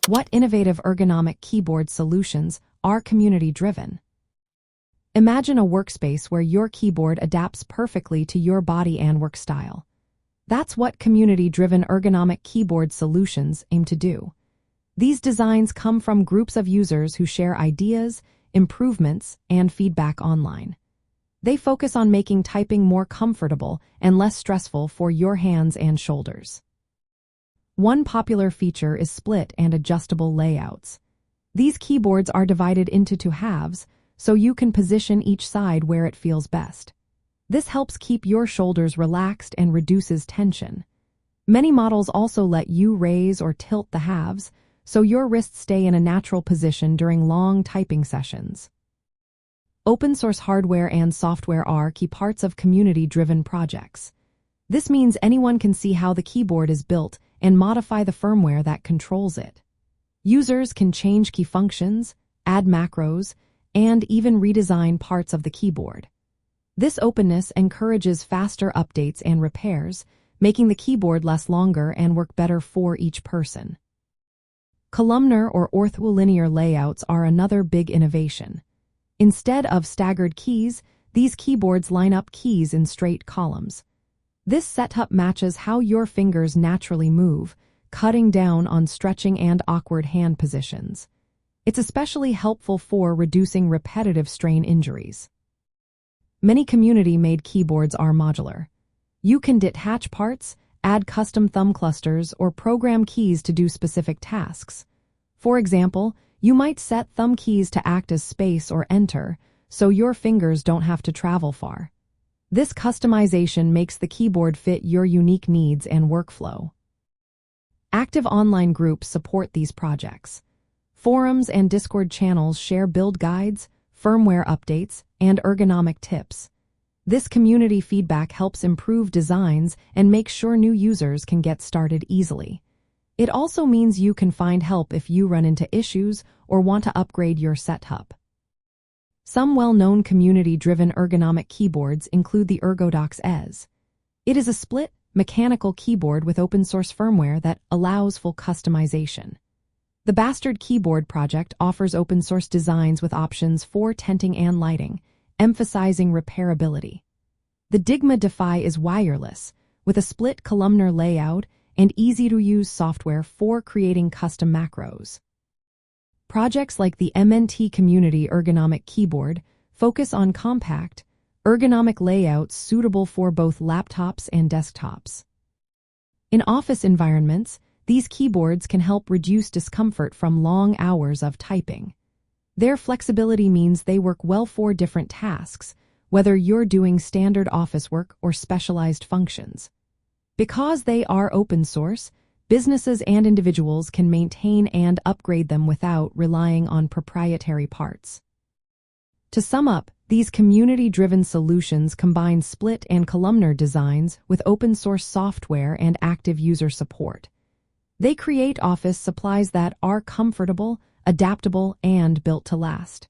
What innovative ergonomic keyboard solutions are community-driven? Imagine a workspace where your keyboard adapts perfectly to your body and work style. That's what community-driven ergonomic keyboard solutions aim to do. These designs come from groups of users who share ideas, improvements, and feedback online. They focus on making typing more comfortable and less stressful for your hands and shoulders. One popular feature is split and adjustable layouts. These keyboards are divided into two halves, so you can position each side where it feels best. This helps keep your shoulders relaxed and reduces tension. Many models also let you raise or tilt the halves, so your wrists stay in a natural position during long typing sessions. Open-source hardware and software are key parts of community-driven projects. This means anyone can see how the keyboard is built and modify the firmware that controls it. Users can change key functions, add macros, and even redesign parts of the keyboard. This openness encourages faster updates and repairs, making the keyboard last longer and work better for each person. Columnar or ortholinear layouts are another big innovation. Instead of staggered keys, these keyboards line up keys in straight columns. This setup matches how your fingers naturally move, cutting down on stretching and awkward hand positions. It's especially helpful for reducing repetitive strain injuries. Many community-made keyboards are modular. You can detach parts, add custom thumb clusters, or program keys to do specific tasks. For example, you might set thumb keys to act as space or enter, so your fingers don't have to travel far. This customization makes the keyboard fit your unique needs and workflow. Active online groups support these projects. Forums and Discord channels share build guides, firmware updates, and ergonomic tips. This community feedback helps improve designs and make sure new users can get started easily. It also means you can find help if you run into issues or want to upgrade your setup. Some well-known community-driven ergonomic keyboards include the ErgoDox EZ. It is a split, mechanical keyboard with open-source firmware that allows full customization. The Bastard Keyboard project offers open-source designs with options for tenting and lighting, emphasizing repairability. The Dygma Defy is wireless, with a split columnar layout and easy-to-use software for creating custom macros. Projects like the MNT Community Ergonomic Keyboard focus on compact, ergonomic layouts suitable for both laptops and desktops. In office environments, these keyboards can help reduce discomfort from long hours of typing. Their flexibility means they work well for different tasks, whether you're doing standard office work or specialized functions. Because they are open source, businesses and individuals can maintain and upgrade them without relying on proprietary parts. To sum up, these community-driven solutions combine split and columnar designs with open-source software and active user support. They create office supplies that are comfortable, adaptable, and built to last.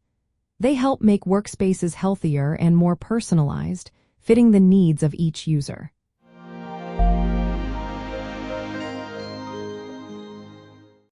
They help make workspaces healthier and more personalized, fitting the needs of each user.